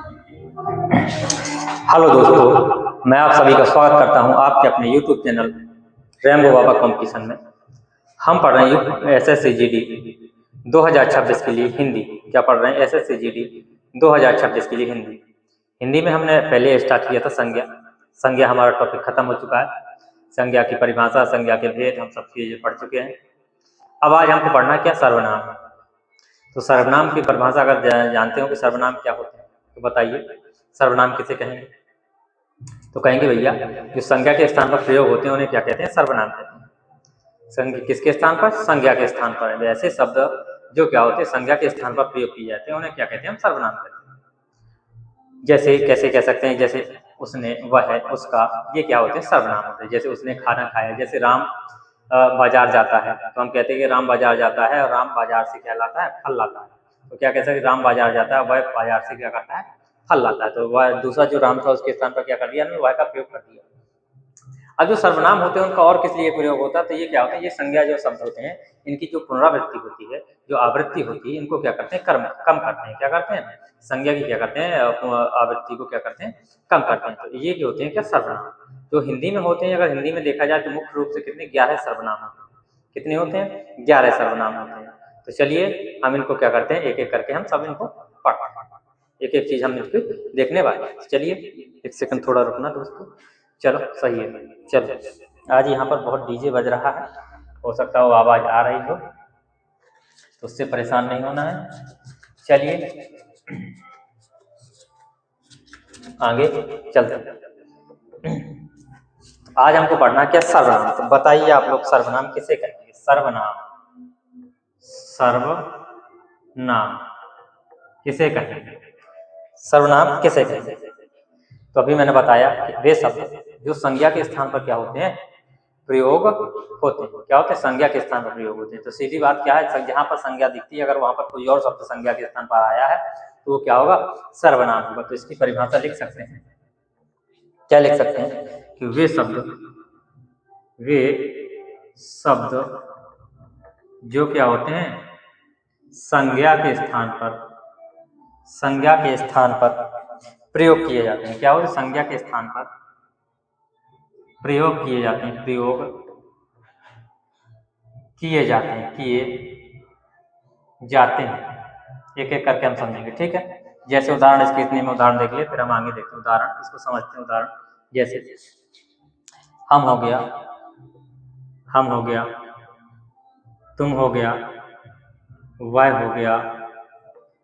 Hello दोस्तों, मैं आप सभी का स्वागत करता हूं आपके अपने YouTube चैनल रेमबो बाबा कंपटीशन में। हम पढ़ रहे हैं SSCGD 2026 के लिए हिंदी। क्या पढ़ रहे हैं? SSCGD 2026 के लिए हिंदी। हिंदी में हमने पहले स्टार्ट किया था संज्ञा। संज्ञा हमारा टॉपिक खत्म हो चुका है। संज्ञा की परिभाषा, संज्ञा के भेद हम सब चीजें पढ़ चुके हैं। अब आज हमको पढ़ना क्या? सर्वनाम। तो सर्वनाम की परिभाषा अगर जानते हो कि सर्वनाम क्या होते हैं तो बताइए, सर्वनाम किसे कहेंगे? तो कहेंगे भैया, जो संज्ञा के स्थान पर प्रयोग होते हैं उन्हें क्या कहते हैं? सर्वनाम कहते हैं। संज्ञा किसके स्थान पर? संज्ञा के स्थान पर। ऐसे शब्द जो क्या होते हैं संज्ञा के स्थान पर प्रयोग किए जाते हैं उन्हें क्या कहते हैं? हम सर्वनाम कहते हैं। जैसे कैसे कह सकते हैं? जैसे उसने, वह, उसका, ये क्या होते हैं? सर्वनाम होते हैं। जैसे उसने खाना खाया, जैसे राम बाजार जाता है तो हम कहते हैं कि राम बाजार जाता है, और राम बाजार से क्या लाता है? फल लाता है। तो क्या कह सकते हैं? राम बाजार जाता है, वह बाजार से क्या करता है? फल लाता है। तो वह दूसरा जो राम था उसके स्थान पर क्या कर दिया? हमने वह का प्रयोग कर दिया। अब जो सर्वनाम होते हैं उनका और किस लिए प्रयोग होता है? तो ये क्या होता है? ये संज्ञा जो शब्द होते हैं इनकी जो पुनरावृत्ति होती है, जो आवृत्ति होती है, इनको क्या करते हैं? कम करते हैं। क्या करते हैं? संज्ञा की क्या करते हैं? आवृत्ति को क्या करते हैं? कम करते हैं। तो ये जो होते हैं क्या? सर्वनाम। जो हिंदी में होते हैं, अगर हिंदी में देखा जाए तो मुख्य रूप से कितने? 11 सर्वनाम होते हैं। कितने होते हैं? 11 सर्वनाम होते हैं। तो चलिए हम इनको क्या करते हैं? एक एक करके हम सब इनको पढ़ते हैं। एक एक चीज हम इसको देखने वाले। चलिए एक सेकंड थोड़ा रुकना दोस्तों। चलो सही है। चलो, आज यहाँ पर बहुत डीजे बज रहा है, हो सकता हो आवाज आ रही हो, तो उससे परेशान नहीं होना है। चलिए आगे चलते। आज हमको पढ़ना क्या? सर्वनाम। तो बताइए आप लोग, सर्वनाम किसे कहेंगे? सर्वनाम, सर्वनाम किसे कहेंगे? सर्वनाम किसे कहेंगे? तो अभी मैंने बताया कि वे शब्द जो संज्ञा के स्थान पर क्या होते हैं? प्रयोग होते हैं। क्या होते हैं? संज्ञा के स्थान पर प्रयोग होते हैं। तो सीधी बात क्या है? जहां पर संज्ञा दिखती है, अगर वहां पर कोई और शब्द संज्ञा के स्थान पर आया है तो वो क्या होगा? सर्वनाम होगा। तो इसकी परिभाषा लिख सकते हैं। क्या लिख सकते हैं? कि वे शब्द जो क्या होते हैं? संज्ञा के स्थान पर प्रयोग किए जाते हैं। क्या होते हैं? संज्ञा के स्थान पर प्रयोग किए जाते हैं। प्रयोग किए जाते हैं। एक एक करके हम समझेंगे, ठीक है? जैसे उदाहरण, इसके इतने में उदाहरण देख लिए, फिर हम आगे देखते हैं उदाहरण, इसको समझते हैं। उदाहरण जैसे हम हो गया, तुम हो गया, वह हो गया,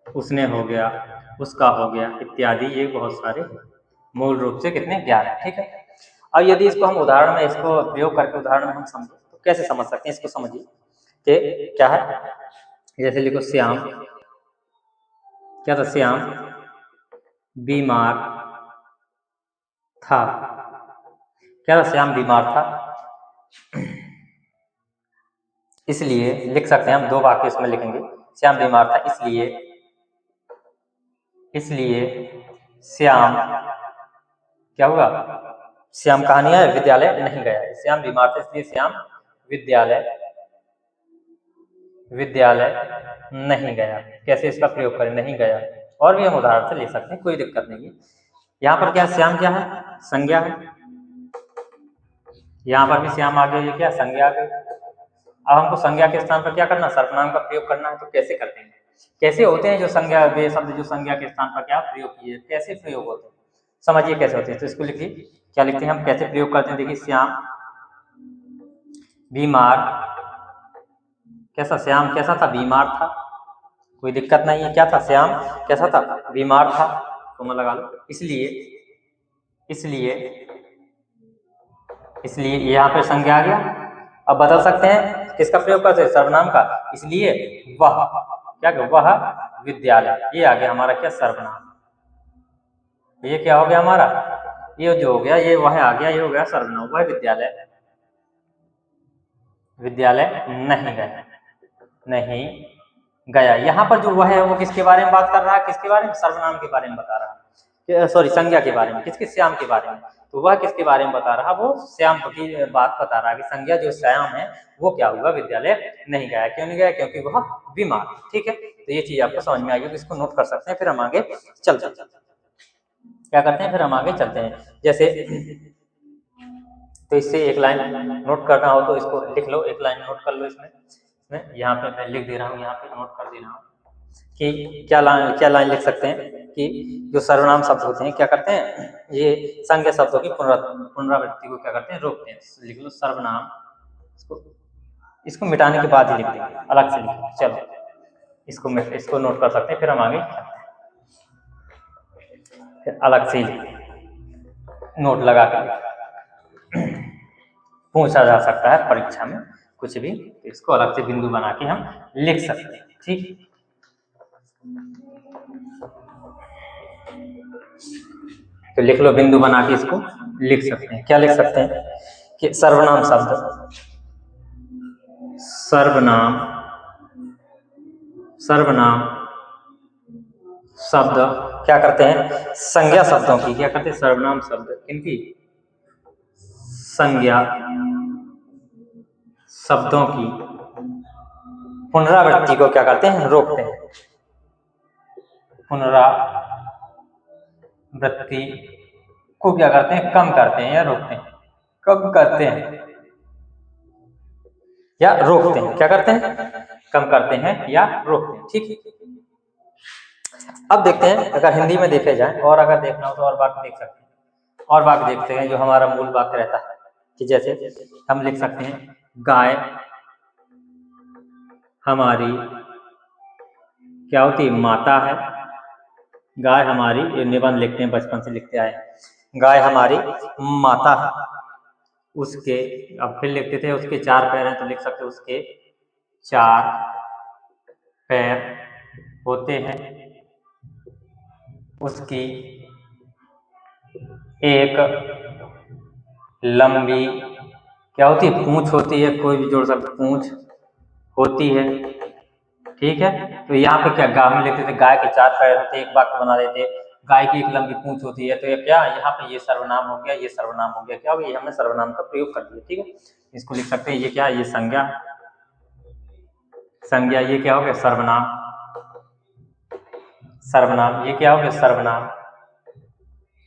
उसने हो गया, उसका हो गया, इत्यादि। ये बहुत सारे मूल रूप से कितने? 11, ठीक है? अब यदि इसको हम उदाहरण में, इसको प्रयोग करके उदाहरण में हम समझें तो कैसे समझ सकते हैं? इसको समझिए कि क्या है। जैसे लिखो श्याम, क्या था? श्याम बीमार था। क्या था? श्याम बीमार था। इसलिए लिख सकते हैं हम, दो वाक्य इसमें लिखेंगे। श्याम बीमार था, इसलिए श्याम क्या हुआ? श्याम कहाँ नहीं आया? विद्यालय नहीं गया। श्याम बीमार था इसलिए श्याम विद्यालय नहीं गया। कैसे इसका प्रयोग करें? नहीं गया। और भी हम उदाहरण से ले सकते हैं, कोई दिक्कत नहीं है। यहाँ पर क्या? श्याम क्या है? संज्ञा है। यहाँ पर भी श्याम आ गया, ये क्या? संज्ञा आ गई। अब हमको संज्ञा के स्थान पर क्या करना? सर्वनाम का प्रयोग करना है। तो कैसे करते हैं? कैसे होते हैं जो संज्ञा, वे शब्द जो संज्ञा के स्थान पर क्या प्रयोग किए, कैसे प्रयोग होते हैं? समझिए कैसे होते हैं। तो इसको लिखिए, क्या लिखते हैं हम? कैसे प्रयोग करते हैं? देखिए, श्याम बीमार, कैसा? श्याम कैसा था? बीमार था। कोई दिक्कत नहीं है। क्या था? श्याम कैसा था? बीमार था। तो मैं लगा लो। इसलिए यहाँ पे संज्ञा आ गया। अब बदल सकते हैं, किसका प्रयोग करते हैं? सर्वनाम का। इसलिए वह क्या? वह विद्यालय। ये आ गया हमारा क्या? सर्वनाम। ये क्या हो गया हमारा? ये जो हो गया, ये वह आ गया, ये हो गया सर्वनाम। वह विद्यालय नहीं गया। यहाँ पर जो वह है वो किसके बारे में बात कर रहा है? किसके बारे में? सर्वनाम के बारे में बता रहा है। सॉरी, संज्ञा के बारे में। किसके? श्याम के बारे में। तो वह किसके बारे में बता रहा? वो श्याम की बात बता रहा है कि संज्ञा जो श्याम है वो क्या हुआ? विद्यालय नहीं गया। क्यों नहीं गया? क्योंकि वह बीमार। ठीक है? तो ये चीज आपको समझ में आई होगी, इसको नोट कर सकते हैं। फिर हम आगे चलते हैं। क्या करते हैं, फिर हम आगे चलते हैं। जैसे तो इससे एक लाइन नोट करना हो तो इसको लिख लो, एक लाइन नोट कर लो इसमें यहाँ पे मैं लिख दे रहा हूँ, यहाँ पे नोट कर दे रहा हूँ कि क्या लाइन लिख सकते हैं कि जो सर्वनाम शब्द होते हैं क्या करते हैं, ये संज्ञा शब्दों की पुनरावृत्ति को क्या करते हैं, रोकते हैं। लिख लो सर्वनाम, इसको मिटाने के बाद ही लिख देंगे, अलग से लिख। चलो इसको नोट कर सकते हैं, फिर हम आगे फिर अलग से नोट लगा कर पूछा जा सकता है परीक्षा में कुछ भी, तो इसको अलग से बिंदु बना के हम लिख सकते हैं। ठीक, तो लिख लो, बिंदु बना के इसको लिख सकते हैं। क्या लिख सकते हैं कि सर्वनाम शब्द, सर्वनाम शब्द क्या करते हैं, संज्ञा शब्दों की, क्या करते हैं, सर्वनाम शब्द किनकी, संज्ञा शब्दों की पुनरावृत्ति को क्या करते हैं, रोकते हैं। पुनरावृत्ति को क्या करते हैं, कम करते हैं या रोकते हैं, कम करते हैं या रोकते हैं। क्या करते हैं, कम करते हैं या रोकते हैं। ठीक, अब देखते हैं अगर हिंदी में देखे जाए, और अगर देखना हो तो और वाक्य देख सकते हैं। और वाक्य देखते हैं जो हमारा मूल वाक्य रहता है कि जैसे हम लिख सकते हैं, गाय हमारी क्या होती है, माता है। गाय हमारी, ये निबंध लिखते हैं, बचपन से लिखते आए, गाय हमारी माता है। उसके, अब फिर लिखते थे उसके 4 पैर हैं, तो लिख सकते उसके 4 पैर होते हैं। उसकी एक लंबी क्या होती है, पूंछ होती है, कोई भी जोड़ सकते, पूंछ होती है। ठीक है, तो यहाँ पे क्या गाय में लिखते थे, गाय के 4 पैर होते, एक वाक्य बना देते, गाय की एक लंबी पूंछ होती है। तो ये क्या, यहाँ पे ये सर्वनाम हो गया, ये सर्वनाम हो गया, क्या हो गया, ये हमने सर्वनाम का प्रयोग कर दिया। ठीक है, इसको लिख सकते हैं, ये क्या, ये संज्ञा, ये क्या हो गया, सर्वनाम, ये क्या हो गया, सर्वनाम।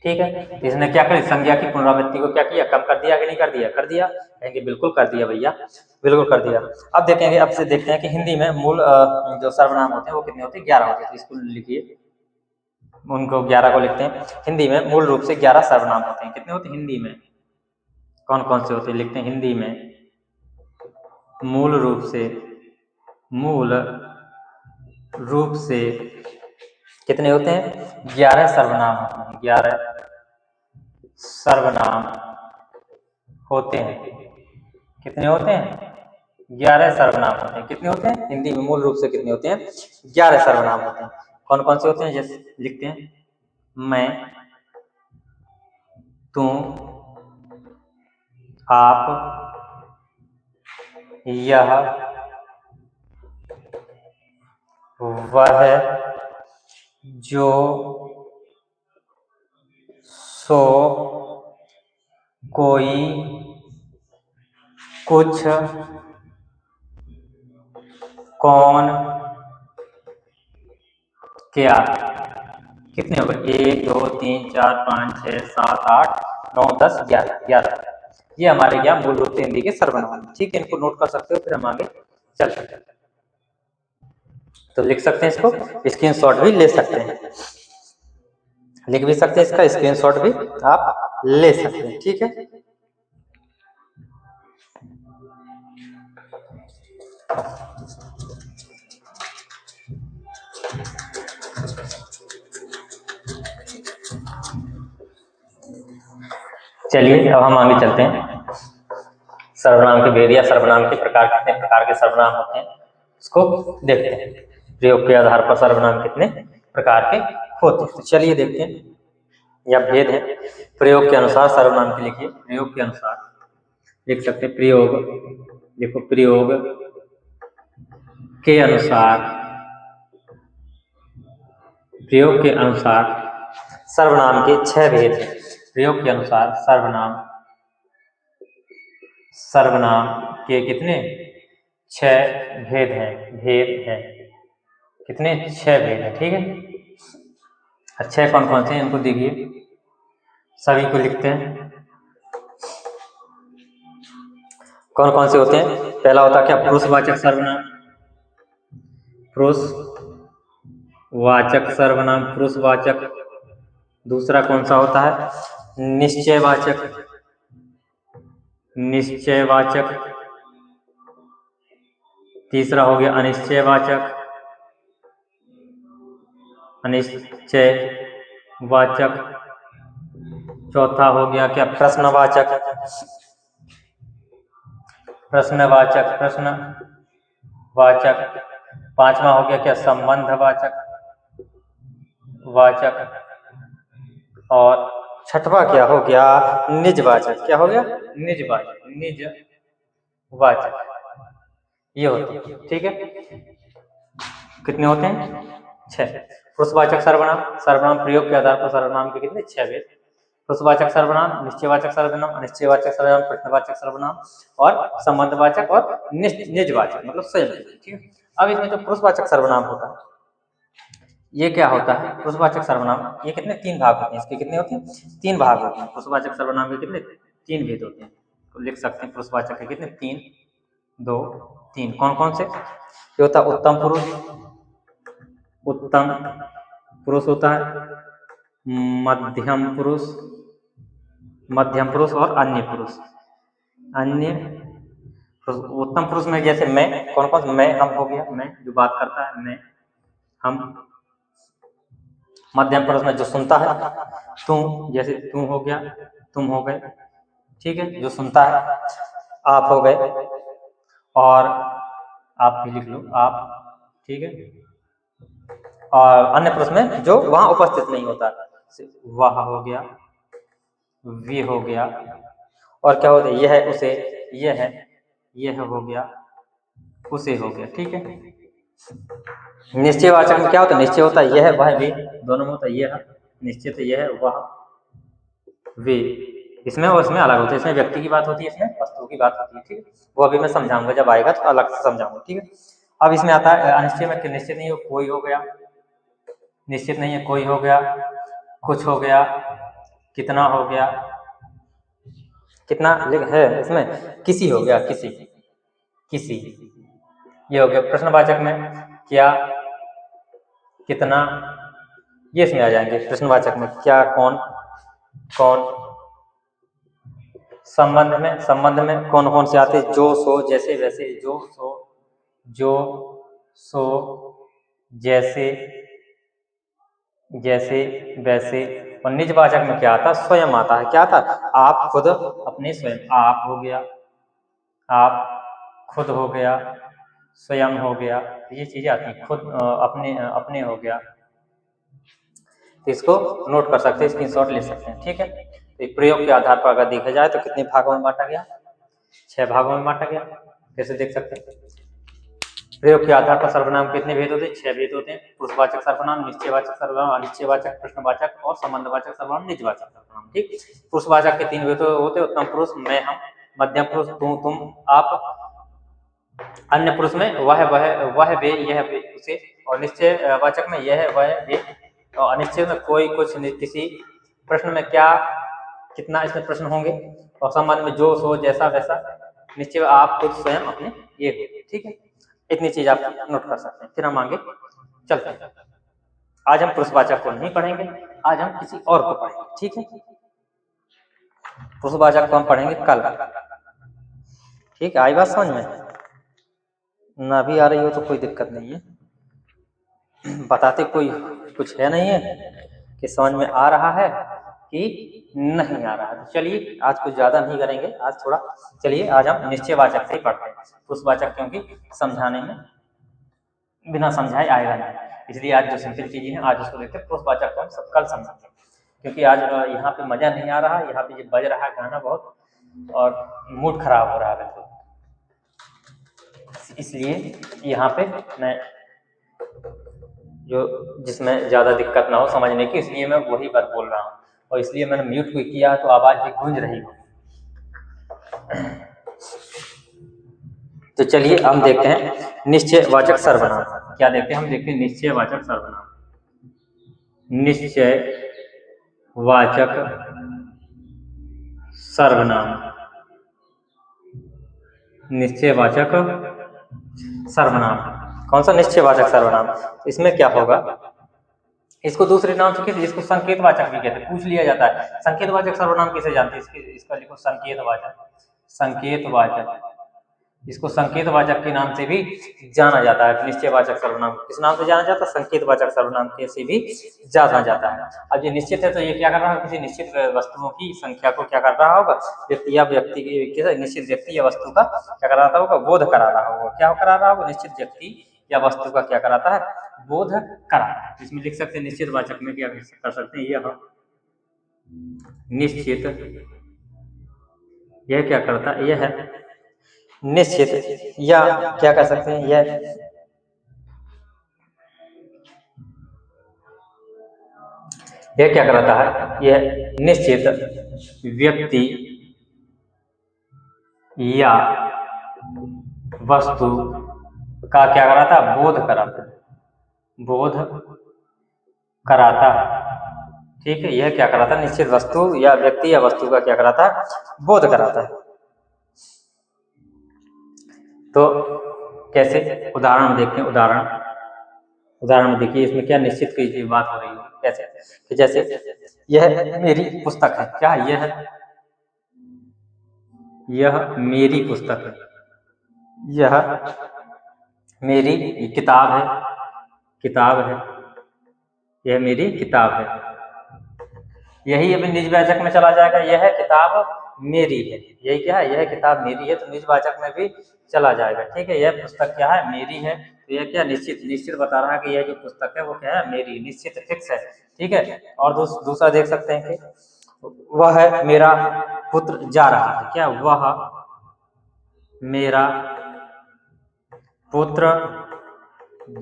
ठीक है, इसने क्या करी, संज्ञा की पुनरावृत्ति को क्या किया, कम कर दिया कि नहीं कर दिया, कर दिया, कहेंगे बिल्कुल कर दिया भैया, बिल्कुल कर दिया। अब देखेंगे, अब से देखते हैं कि हिंदी में मूल जो सर्वनाम होते हैं वो कितने होते हैं, 11 होते हैं। तो इसको लिखिए, उनको 11 को लिखते हैं। हिंदी में मूल रूप से 11 सर्वनाम होते हैं। कितने होते हैं हिंदी में, कौन कौन से होते हैं, लिखते हैं, हिंदी में मूल रूप से कितने होते हैं, 11 सर्वनाम होते हैं, 11 सर्वनाम होते हैं। कितने होते हैं, 11 सर्वनाम होते हैं। कितने होते हैं हिंदी में मूल रूप से, कितने होते हैं, 11 सर्वनाम होते हैं। कौन कौन से होते हैं, जैसे लिखते हैं, मैं, तुम, आप, यह, वह, जो, सो, कोई, कुछ, कौन, क्या। कितने हो गए, 1 2 3 4 5 6 7 8 9 10 11। ये हमारे क्या मूल रूप से हिंदी के सर्वनाम। ठीक है, इनको नोट कर सकते हो, फिर हम आगे चल सकते हैं। तो लिख सकते हैं, इसको स्क्रीनशॉट भी ले सकते हैं, लिख भी सकते हैं, इसका स्क्रीनशॉट भी आप ले सकते हैं। ठीक है, चलिए अब हम आगे चलते हैं। सर्वनाम के भेद या सर्वनाम के प्रकार, कितने प्रकार के सर्वनाम होते हैं इसको देखते हैं। प्रयोग के आधार पर सर्वनाम कितने प्रकार के होते हैं, तो चलिए देखते हैं। या भेद है, प्रयोग के अनुसार सर्वनाम के लिखिए, प्रयोग के अनुसार लिख सकते हैं, प्रयोग, देखो, प्रयोग के अनुसार, प्रयोग के अनुसार सर्वनाम के 6 भेद हैं। प्रयोग के अनुसार सर्वनाम के कितने, 6 भेद हैं, कितने, 6 भेद हैं। ठीक है, 6 कौन कौन से हैं इनको देखिए, सभी को लिखते हैं। कौन कौन से होते हैं? पहला होता है क्या? पुरुषवाचक सर्वनाम, पुरुषवाचक सर्वनाम, पुरुषवाचक। दूसरा कौन सा होता है? निश्चयवाचक, निश्चयवाचक। तीसरा हो गया अनिश्चयवाचक, अनिश्चयवाचक। चौथा हो गया क्या? प्रश्नवाचक, प्रश्नवाचक, प्रश्नवाचक। पांचवा हो गया क्या? संबंधवाचक, वाचक। और छठवा क्या हो गया? निजवाचक। क्या हो गया? निजवाचक, निजवाचक। ये होते हैं, ठीक है। कितने होते हैं? 6। पुरुषवाचक सर्वनाम, सर्वनाम प्रयोग के आधार पर सर्वनाम के कितने? 6 भेद। पुरुषवाचक सर्वनाम, निश्चयवाचक सर्वनाम, अनिश्चयवाचक सर्वनाम, प्रश्नवाचक सर्वनाम और संबंधवाचक और निजवाचक, मतलब स्वयं। ठीक है। अब इसमें जो पुरुषवाचक सर्वनाम होता है, ये क्या होता है? पुरुषवाचक सर्वनाम ये कितने? 3 भाग होते हैं। इसके कितने होते हैं? 3 भाग होते हैं। पुरुषवाचक सर्वनाम के कितने? 3 भेद होते हैं। तो लिख सकते हैं पुरुषवाचक के कितने? 3, 2, 3। कौन कौन से? ये होता है उत्तम पुरुष, उत्तम पुरुष होता है, मध्यम पुरुष, मध्यम पुरुष और अन्य पुरुष, अन्य पुरुष। उत्तम पुरुष में जैसे मैं, कौन कौन? मैं, हम हो गया, मैं जो बात करता है, मैं, हम। मध्यम पुरुष में जो सुनता है, तुम, जैसे तुम हो गया, तुम हो गए, ठीक है, जो सुनता है। आप हो गए, और आप भी लिख लो, आप, ठीक है। और अन्य पुरुष में जो वहां उपस्थित नहीं होता, वह हो गया, वे हो गया, और क्या होता है? यह है, उसे, यह है, यह हो गया, उसे हो गया, ठीक है। निश्चयवाचक में क्या होता है? निश्चय होता है यह, वह, वे, दोनों में होता है यह, निश्चित यह, वह, वे। इसमें और इसमें अलग होता है। इसमें व्यक्ति की बात होती है, इसमें वस्तु की बात होती है, ठीक है। वो अभी मैं समझाऊंगा, जब आएगा तो अलग से समझाऊंगा, ठीक है। अब इसमें आता है अनिश्चय में, निश्चित नहीं हो, कोई हो गया, निश्चित नहीं है, कोई हो गया, कुछ हो गया, कितना हो गया, कितना है इसमें, किसी हो गया, किसी, किसी, ये हो गया। प्रश्नवाचक में क्या, कितना, ये इसमें आ जाएंगे। प्रश्नवाचक में क्या, कौन, कौन। संबंध में, संबंध में कौन कौन से आते? जो, सो, जैसे, वैसे, जो, सो, जो, सो, जैसे, जैसे, वैसे। और निजवाचक में क्या आता? स्वयं आता है। क्या आता? आप, खुद, अपने, स्वयं। आप हो गया, आप, खुद हो गया, स्वयं हो गया, ये चीजें आती हैं। खुद, अपने, अपने हो गया। तो इसको नोट कर सकते हैं, स्क्रीनशॉट ले सकते हैं, ठीक है। तो प्रयोग के आधार पर अगर देखा जाए तो कितने भागों में बांटा गया? 6 भागों में बांटा गया। कैसे देख सकते हैं? प्रयोग के आधार पर सर्वनाम कितने भेद होते हैं? 6 भेद होते हैं। पुरुषवाचक सर्वनाम, निश्चयवाचक सर्वनाम, अनिश्चयवाचक, प्रश्नवाचक और संबंधवाचक सर्वनाम, निजवाचक सर्वनाम, ठीक। पुरुषवाचक के 3 भेद होते हैं, उत्तम पुरुष, मैं, हम, मध्यम पुरुष, तुम, आप। अन्य पुरुष में वह, वे, यह, वे, उसे। और निश्चयवाचक में यह, वह, वे। और अनिश्चय में कोई, कुछ, किसी। प्रश्न में क्या, कितना, इसमें प्रश्न होंगे। और संबंध में जो, सो, जैसा, वैसा। निश्चय आप, खुद, स्वयं, अपने, ये होंगे, ठीक है। इतनी चीज आप नोट कर सकते हैं। फिर हम आगे चलते हैं। आज हम पुरुषवाचक को नहीं पढ़ेंगे, आज हम किसी और को पढ़ेंगे, ठीक है। पुरुषवाचक को हम पढ़ेंगे कल, ठीक है। आई बात समझ में? ना भी आ रही हो तो कोई दिक्कत नहीं है, बताते कोई कुछ है नहीं है कि समझ में आ रहा है कि नहीं आ रहा है। तो चलिए आज कुछ ज्यादा नहीं करेंगे, आज थोड़ा, चलिए आज हम निश्चयवाचक से ही पढ़ते हैं। पुरुषवाचक क्योंकि समझाने में बिना समझाए आएगा नहीं, इसलिए आज जो सिंपल चीजें हैं आज उसको देखते हैं। पुरुषवाचक को हम सब कल समझेंगे, क्योंकि आज यहाँ पे मजा नहीं आ रहा, यहाँ पे बज रहा है गाना बहुत, और मूड खराब हो रहा है बिल्कुल, इसलिए यहाँ पे मैं जो जिसमें ज्यादा दिक्कत ना हो समझने की, इसलिए मैं वही बात बोल रहा हूँ। और इसलिए मैंने म्यूट को किया तो आवाज भी गूंज रही हो। तो चलिए हम देखते हैं निश्चयवाचक सर्वनाम। क्या देखते हैं? हम देखते हैं निश्चयवाचक सर्वनाम। निश्चयवाचक सर्वनाम, निश्चयवाचक सर्वनाम। कौन सा? निश्चयवाचक सर्वनाम। इसमें क्या होगा, इसको दूसरे नाम से किस, इसको संकेतवाचक भी कहते हैं। पूछ लिया जाता है संकेतवाचक सर्वनाम किसे जानते हैं, इसका लिखो संकेतवाचक। संकेतवाचक, इसको संकेतवाचक के नाम से भी जाना जाता है। निश्चयवाचक सर्वनाम किस नाम से जाना जाता है? संकेतवाचक सर्वनाम के से भी जाना जाता है। अब ये निश्चित है तो ये क्या कर रहा है, किसी निश्चित वस्तुओं की संख्या को क्या कर रहा होगा, व्यक्ति की निश्चित व्यक्ति या वस्तु का क्या कराता होगा, बोध करा रहा होगा। क्या करा रहा होगा? निश्चित व्यक्ति या वस्तु का क्या कराता है, बोध कराता है। इसमें लिख सकते हैं निश्चितवाचक में क्या कर सकते हैं, यह निश्चित, यह क्या करता है, यह है निश्चित, या क्या कर सकते हैं, यह क्या कराता है, यह निश्चित व्यक्ति या वस्तु का क्या कराता है, बोध कराता है, बोध कराता है। ठीक है, यह क्या कराता है, निश्चित वस्तु या व्यक्ति या वस्तु का क्या कराता है, बोध कराता है। तो कैसे, उदाहरण देखते हैं। उदाहरण में देखिए, इसमें क्या निश्चित की बात हो रही है। कैसे कि जैसे यह मेरी पुस्तक है, क्या यह मेरी पुस्तक है, यह मेरी किताब है, यह मेरी किताब है। यही अभी निजवाचक में चला जाएगा, यह किताब मेरी है। यही क्या है, यह किताब मेरी है, तो निजवाचक में भी चला जाएगा। ठीक है, यह पुस्तक क्या है, मेरी है। तो यह क्या, निश्चित बता रहा है कि यह जो पुस्तक है वो क्या है, मेरी, निश्चित, फिक्स है। ठीक है, और दूसरा देख सकते हैं कि वह है मेरा पुत्र जा रहा है, क्या, वह मेरा पुत्र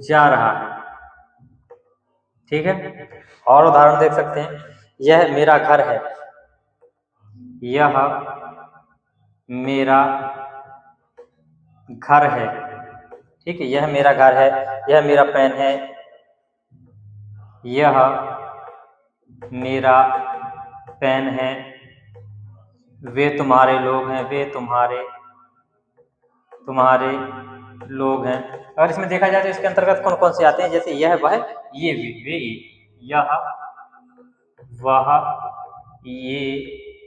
जा रहा है। ठीक है, और उदाहरण देख सकते हैं, यह मेरा घर है, यह मेरा घर है। ठीक है, यह मेरा घर है, यह मेरा पेन है, यह मेरा पेन है। वे तुम्हारे लोग हैं, वे तुम्हारे लोग हैं। अगर इसमें देखा जाए तो इसके अंतर्गत कौन कौन से आते हैं, जैसे यह, वह, ये, वे, यह, वह, ये,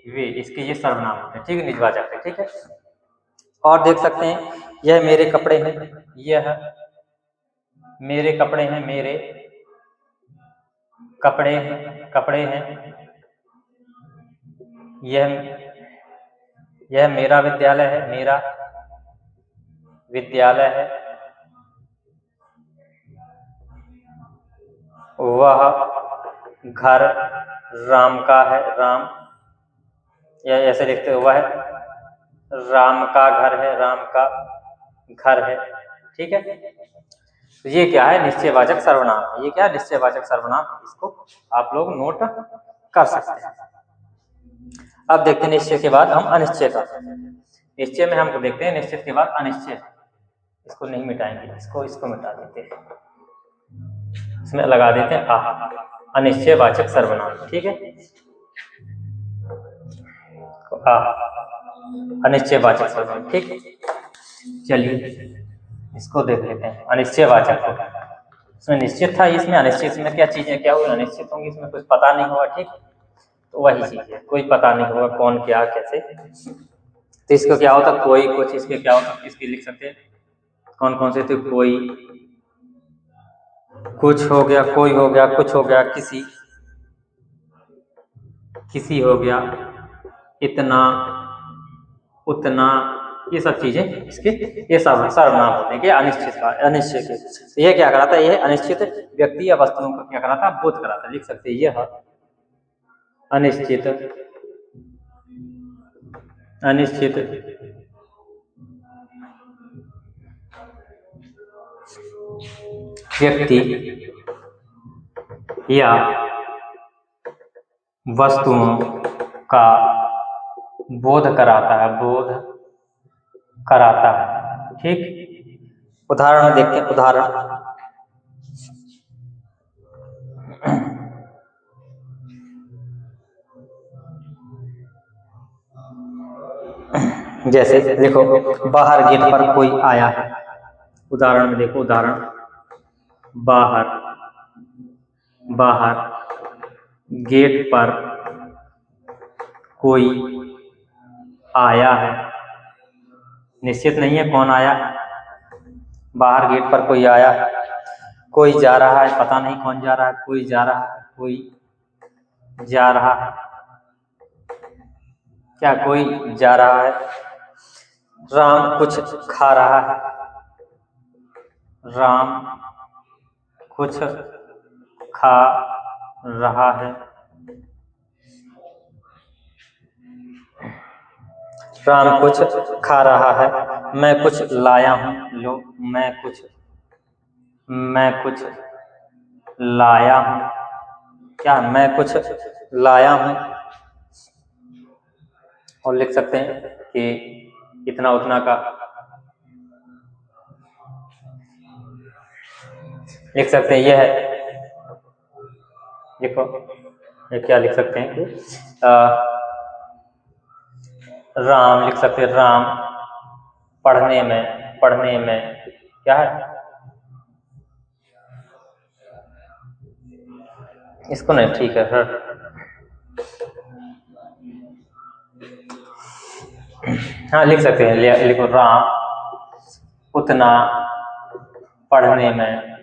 वे, इसके ये सर्वनाम होते हैं। ठीक है, निजवाचक है। ठीक है, और देख सकते हैं, यह मेरे कपड़े हैं, यह मेरे कपड़े हैं, मेरे कपड़े हैं। यह मेरा विद्यालय है, मेरा विद्यालय है। वह घर राम का है, राम, या ऐसे लिखते हो, वह राम का घर है, राम का घर है। ठीक है, तो ये क्या है, निश्चयवाचक सर्वनाम। ये क्या है, निश्चयवाचक सर्वनाम। इसको आप लोग नोट कर सकते हैं। अब देखते हैं निश्चय के बाद हम अनिश्चय का। निश्चय में हम देखते हैं निश्चित के बाद अनिश्चय। इसको नहीं मिटाएंगे, इसको मिटा देते हैं, इसमें लगा देते हैं अनिश्चयवाचक सर्वनाम। ठीक है, अनिश्चयवाचक सर्वनाम। ठीक, चलिए इसको देख लेते हैं, अनिश्चयवाचक को। इसमें निश्चित था, इसमें अनिश्चित में क्या चीजें क्या हुई, अनिश्चित होंगी, इसमें कुछ पता नहीं होगा। ठीक, तो वही चीज है, कोई पता नहीं होगा कौन क्या कैसे। तो इसको क्या होता, कोई, कुछ, इसके क्या होता, इसके लिख सकते हैं कौन कौन से, तो कोई, कुछ हो गया, कोई हो गया, कुछ हो गया, किसी हो गया, इतना, उतना, ये सब चीजें इसके ये सर्वनाम होते हैं कि अनिश्चित के। तो ये क्या कराता है, ये अनिश्चित व्यक्ति या वस्तुओं को क्या कराता है, बोध कराता है। लिख सकते हैं, यह अनिश्चित व्यक्ति या वस्तुओं का बोध कराता है। ठीक, उदाहरण देखते हैं। उदाहरण, जैसे देखो, बाहर गेट पर कोई आया है। उदाहरण में देखो, उदाहरण बाहर, बाहर गेट पर कोई आया है। निश्चित नहीं है कौन आया है। बाहर गेट पर कोई आया है, कोई जा रहा है, पता नहीं कौन जा रहा है, कोई जा रहा है, कोई जा रहा है, क्या कोई जा रहा है। राम कुछ खा रहा है, राम कुछ खा रहा है। राम कुछ खा रहा है। मैं कुछ लाया हूँ, लो, मैं कुछ लाया हूँ, क्या मैं कुछ लाया हूँ। और लिख सकते हैं कि इतना उतना का, लिख सकते हैं यह है। देखो ये क्या लिख सकते हैं कि राम, लिख सकते हैं राम पढ़ने में क्या है, इसको नहीं, ठीक है सर। हाँ लिख सकते हैं, लिखो राम उतना पढ़ने में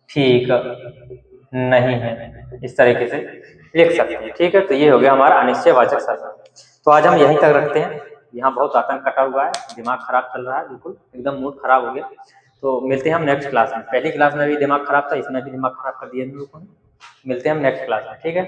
ठीक नहीं है, इस तरीके से लिख सकते हैं। ठीक है, तो ये हो गया हमारा अनिश्चयवाचक सर्वनाम। तो आज हम यहीं तक रखते हैं। यहाँ बहुत आतंक कटा हुआ है, दिमाग खराब चल रहा है, बिल्कुल एकदम मूड खराब हो गया। तो मिलते हैं हम नेक्स्ट क्लास में। पहली क्लास में भी दिमाग खराब था, इसमें भी दिमाग खराब कर दिया हम लोगों ने। मिलते हैं हम नेक्स्ट क्लास में, ठीक है।